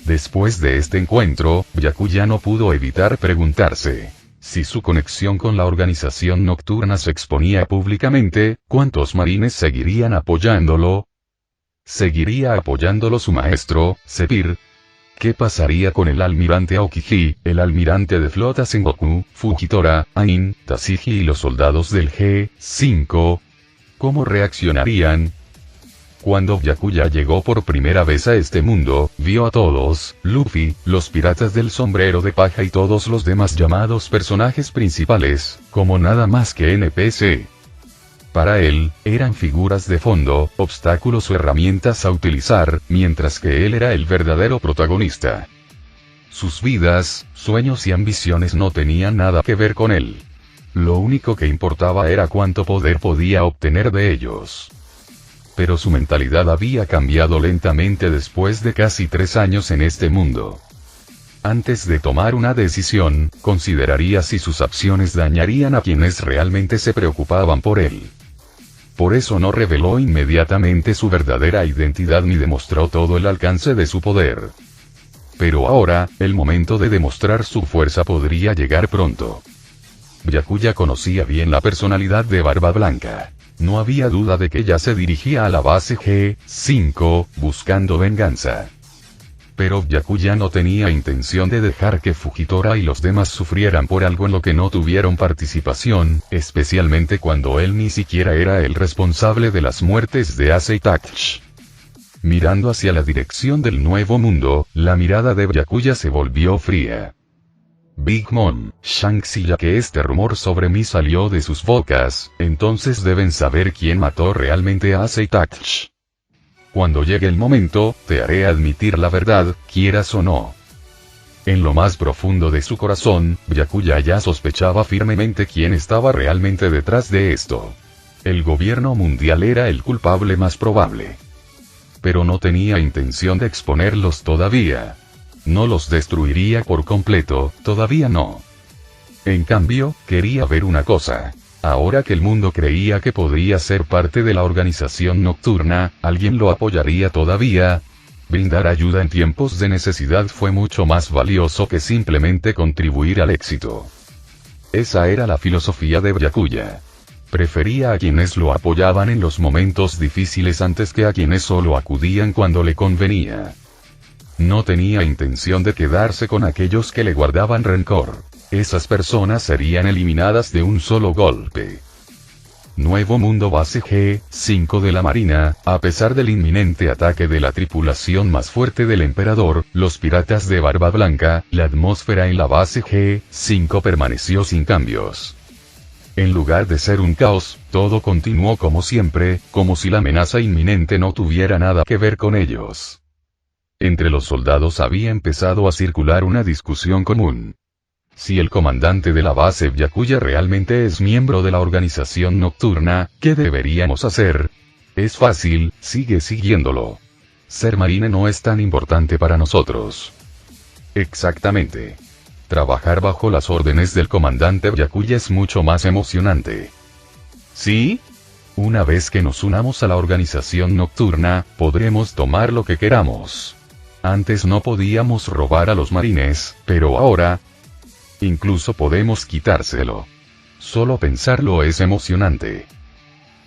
Después de este encuentro, Byakuya no pudo evitar preguntarse: si su conexión con la organización nocturna se exponía públicamente, ¿cuántos marines seguirían apoyándolo? ¿Seguiría apoyándolo su maestro, Sepir? ¿Qué pasaría con el almirante Aokiji, el almirante de flota Sengoku, Fujitora, Ain, Tashigi y los soldados del G5? ¿Cómo reaccionarían? Cuando Byakuya llegó por primera vez a este mundo, vio a todos, Luffy, los piratas del sombrero de paja y todos los demás llamados personajes principales, como nada más que NPC. Para él, eran figuras de fondo, obstáculos o herramientas a utilizar, mientras que él era el verdadero protagonista. Sus vidas, sueños y ambiciones no tenían nada que ver con él. Lo único que importaba era cuánto poder podía obtener de ellos. Pero su mentalidad había cambiado lentamente después de casi 3 años en este mundo. Antes de tomar una decisión, consideraría si sus acciones dañarían a quienes realmente se preocupaban por él. por eso no reveló inmediatamente su verdadera identidad ni demostró todo el alcance de su poder. Pero ahora, el momento de demostrar su fuerza podría llegar pronto. Byakuya conocía bien la personalidad de Barba Blanca. No había duda de que ella se dirigía a la base G5, buscando venganza. Pero Byakuya no tenía intención de dejar que Fujitora y los demás sufrieran por algo en lo que no tuvieron participación, especialmente cuando él ni siquiera era el responsable de las muertes de Ace y Itachi. Mirando hacia la dirección del nuevo mundo, la mirada de Byakuya se volvió fría. Big Mom, Shanks, y ya que este rumor sobre mí salió de sus bocas, entonces deben saber quién mató realmente a Ace y Itachi. Cuando llegue el momento, te haré admitir la verdad, quieras o no. En lo más profundo de su corazón, Byakuya ya sospechaba firmemente quién estaba realmente detrás de esto. El gobierno mundial era el culpable más probable. Pero no tenía intención de exponerlos todavía. No los destruiría por completo, todavía no. En cambio, quería ver una cosa. Ahora que el mundo creía que podría ser parte de la organización nocturna, ¿alguien lo apoyaría todavía? Brindar ayuda en tiempos de necesidad fue mucho más valioso que simplemente contribuir al éxito. Esa era la filosofía de Byakuya. Prefería a quienes lo apoyaban en los momentos difíciles antes que a quienes solo acudían cuando le convenía. No tenía intención de quedarse con aquellos que le guardaban rencor. Esas personas serían eliminadas de un solo golpe. Nuevo mundo base G5 de la Marina, a pesar del inminente ataque de la tripulación más fuerte del emperador, los piratas de Barba Blanca, la atmósfera en la base G5 permaneció sin cambios. En lugar de ser un caos, todo continuó como siempre, como si la amenaza inminente no tuviera nada que ver con ellos. Entre los soldados había empezado a circular una discusión común. Si el comandante de la base Byakuya realmente es miembro de la organización nocturna, ¿qué deberíamos hacer? Es fácil, sigue siguiéndolo. Ser marine no es tan importante para nosotros. Exactamente. Trabajar bajo las órdenes del comandante Byakuya es mucho más emocionante. ¿Sí? Una vez que nos unamos a la organización nocturna, podremos tomar lo que queramos. Antes no podíamos robar a los marines, pero ahora... incluso podemos quitárselo. Solo pensarlo es emocionante.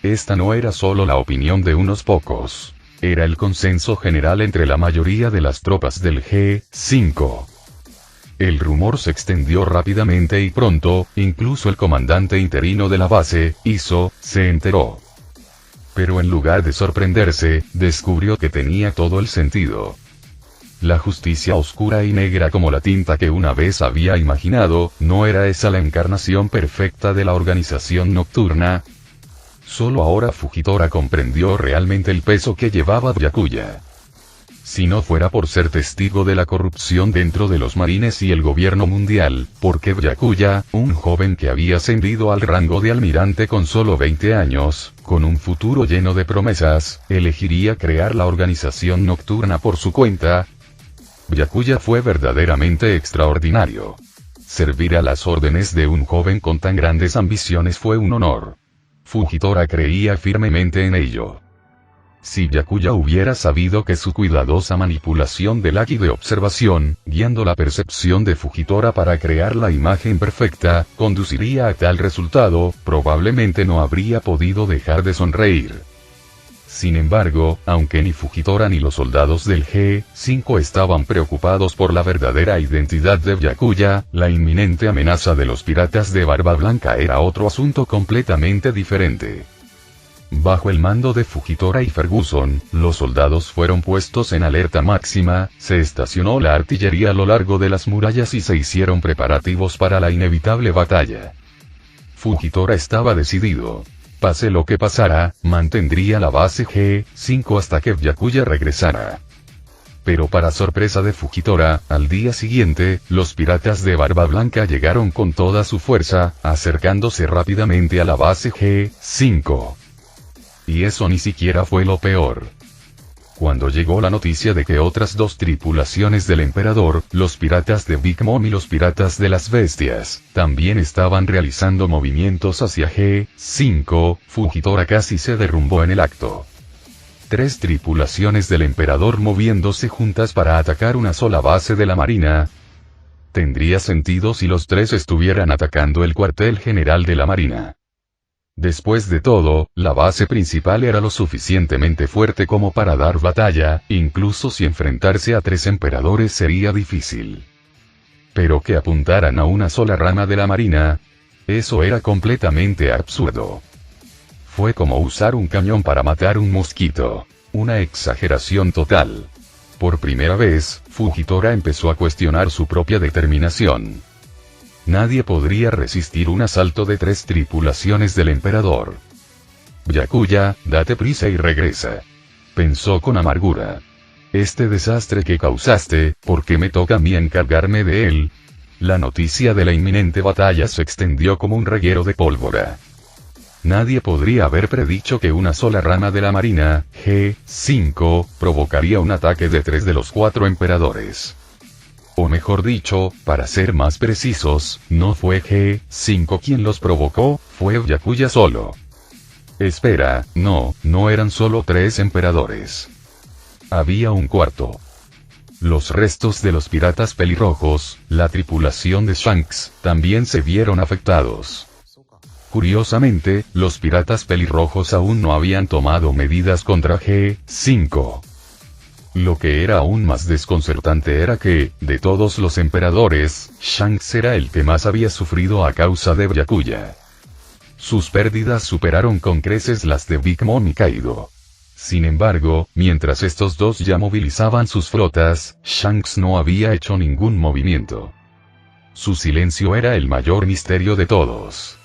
Esta no era solo la opinión de unos pocos. Era el consenso general entre la mayoría de las tropas del G5. El rumor se extendió rápidamente y pronto, incluso el comandante interino de la base, Iso, se enteró. Pero en lugar de sorprenderse, descubrió que tenía todo el sentido. La justicia oscura y negra como la tinta que una vez había imaginado, ¿no era esa la encarnación perfecta de la organización nocturna? Solo ahora Fujitora comprendió realmente el peso que llevaba Byakuya. Si no fuera por ser testigo de la corrupción dentro de los marines y el gobierno mundial, ¿por qué Byakuya, un joven que había ascendido al rango de almirante con solo 20 años, con un futuro lleno de promesas, elegiría crear la organización nocturna por su cuenta? Byakuya fue verdaderamente extraordinario. Servir a las órdenes de un joven con tan grandes ambiciones fue un honor. Fujitora creía firmemente en ello. Si Byakuya hubiera sabido que su cuidadosa manipulación del Aki de observación, guiando la percepción de Fujitora para crear la imagen perfecta, conduciría a tal resultado, probablemente no habría podido dejar de sonreír. Sin embargo, aunque ni Fujitora ni los soldados del G5 estaban preocupados por la verdadera identidad de Byakuya, la inminente amenaza de los piratas de Barba Blanca era otro asunto completamente diferente. Bajo el mando de Fujitora y Ferguson, los soldados fueron puestos en alerta máxima, se estacionó la artillería a lo largo de las murallas y se hicieron preparativos para la inevitable batalla. Fujitora estaba decidido. Pase lo que pasara, mantendría la base G5 hasta que Byakuya regresara. Pero para sorpresa de Fujitora, al día siguiente, los piratas de Barba Blanca llegaron con toda su fuerza, acercándose rápidamente a la base G5. Y eso ni siquiera fue lo peor. Cuando llegó la noticia de que otras dos tripulaciones del emperador, los piratas de Big Mom y los piratas de las bestias, también estaban realizando movimientos hacia G5, Fujitora casi se derrumbó en el acto. 3 tripulaciones del emperador moviéndose juntas para atacar una sola base de la marina. Tendría sentido si los 3 estuvieran atacando el cuartel general de la marina. Después de todo, la base principal era lo suficientemente fuerte como para dar batalla, incluso si enfrentarse a 3 emperadores sería difícil. Pero que apuntaran a una sola rama de la marina, eso era completamente absurdo. Fue como usar un cañón para matar un mosquito. Una exageración total. Por primera vez, Fujitora empezó a cuestionar su propia determinación. Nadie podría resistir un asalto de 3 tripulaciones del emperador. Byakuya, date prisa y regresa. Pensó con amargura. Este desastre que causaste, ¿por qué me toca a mí encargarme de él? La noticia de la inminente batalla se extendió como un reguero de pólvora. Nadie podría haber predicho que una sola rama de la marina, G5, provocaría un ataque de 3 de los 4 emperadores. O mejor dicho, para ser más precisos, no fue G5 quien los provocó, fue Byakuya solo. Espera, no eran solo 3 emperadores. Había un cuarto. Los restos de los piratas pelirrojos, la tripulación de Shanks, también se vieron afectados. Curiosamente, los piratas pelirrojos aún no habían tomado medidas contra G5. Lo que era aún más desconcertante era que, de todos los emperadores, Shanks era el que más había sufrido a causa de Byakuya. Sus pérdidas superaron con creces las de Big Mom y Kaido. Sin embargo, mientras estos dos ya movilizaban sus flotas, Shanks no había hecho ningún movimiento. Su silencio era el mayor misterio de todos.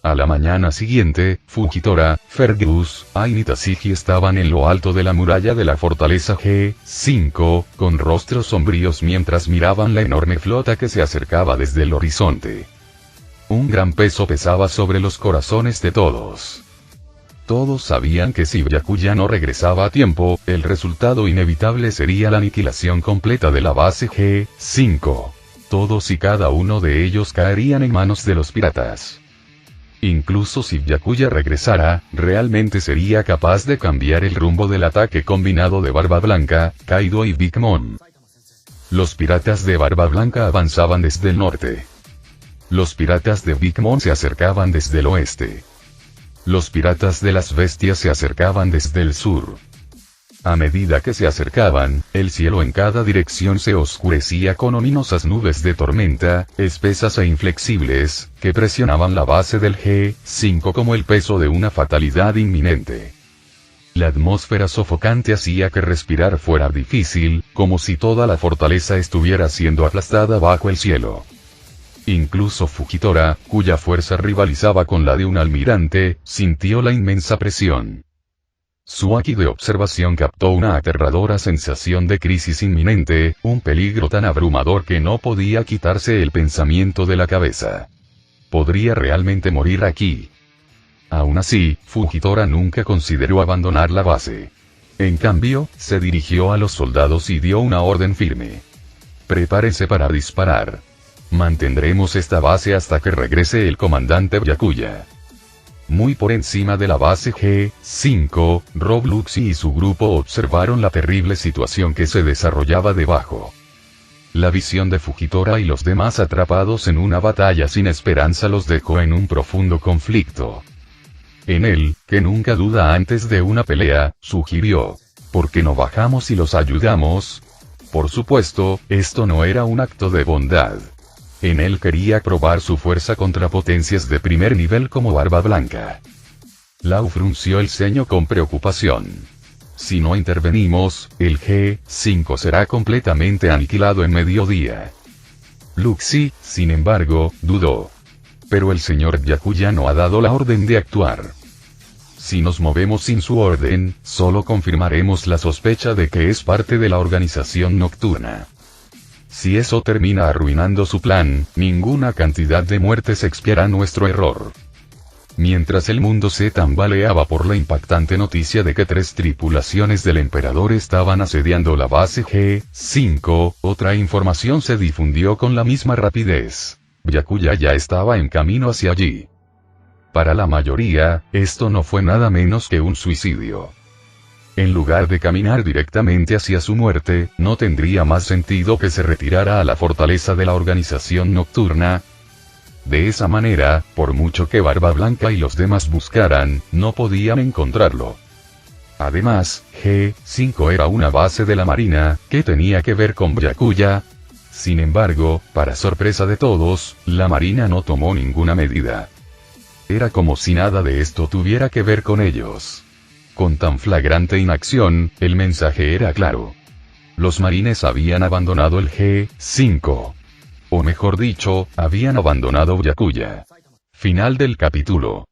A la mañana siguiente, Fujitora, Fergus, Ain y Tashigi estaban en lo alto de la muralla de la fortaleza G5, con rostros sombríos mientras miraban la enorme flota que se acercaba desde el horizonte. Un gran peso pesaba sobre los corazones de todos. Todos sabían que si Byakuya no regresaba a tiempo, el resultado inevitable sería la aniquilación completa de la base G5. Todos y cada uno de ellos caerían en manos de los piratas. Incluso si Byakuya regresara, realmente sería capaz de cambiar el rumbo del ataque combinado de Barba Blanca, Kaido y Big Mom. Los piratas de Barba Blanca avanzaban desde el norte. Los piratas de Big Mom se acercaban desde el oeste. Los piratas de las bestias se acercaban desde el sur. A medida que se acercaban, el cielo en cada dirección se oscurecía con ominosas nubes de tormenta, espesas e inflexibles, que presionaban la base del G5 como el peso de una fatalidad inminente. La atmósfera sofocante hacía que respirar fuera difícil, como si toda la fortaleza estuviera siendo aplastada bajo el cielo. Incluso Fujitora, cuya fuerza rivalizaba con la de un almirante, sintió la inmensa presión. Su haki de observación captó una aterradora sensación de crisis inminente, un peligro tan abrumador que no podía quitarse el pensamiento de la cabeza. ¿Podría realmente morir aquí? Aún así, Fujitora nunca consideró abandonar la base. En cambio, se dirigió a los soldados y dio una orden firme. Prepárense para disparar. Mantendremos esta base hasta que regrese el comandante Byakuya. Muy por encima de la base G5, Rob Luxy y su grupo observaron la terrible situación que se desarrollaba debajo. La visión de Fujitora y los demás atrapados en una batalla sin esperanza los dejó en un profundo conflicto. En él, que nunca duda antes de una pelea, sugirió: ¿por qué no bajamos y los ayudamos? Por supuesto, esto no era un acto de bondad. En él quería probar su fuerza contra potencias de primer nivel como Barba Blanca. Lau frunció el ceño con preocupación. Si no intervenimos, el G5 será completamente aniquilado en mediodía. Luxy, sin embargo, dudó. Pero el señor Byakuya no ha dado la orden de actuar. Si nos movemos sin su orden, solo confirmaremos la sospecha de que es parte de la organización nocturna. Si eso termina arruinando su plan, ninguna cantidad de muertes expiará nuestro error. Mientras el mundo se tambaleaba por la impactante noticia de que 3 tripulaciones del emperador estaban asediando la base G5, otra información se difundió con la misma rapidez. Byakuya ya estaba en camino hacia allí. Para la mayoría, esto no fue nada menos que un suicidio. En lugar de caminar directamente hacia su muerte, no tendría más sentido que se retirara a la fortaleza de la organización nocturna. De esa manera, por mucho que Barba Blanca y los demás buscaran, no podían encontrarlo. Además, G5 era una base de la Marina, ¿qué tenía que ver con Byakuya? Sin embargo, para sorpresa de todos, la Marina no tomó ninguna medida. Era como si nada de esto tuviera que ver con ellos. Con tan flagrante inacción, el mensaje era claro. Los marines habían abandonado el G5. O mejor dicho, habían abandonado Byakuya. Final del capítulo.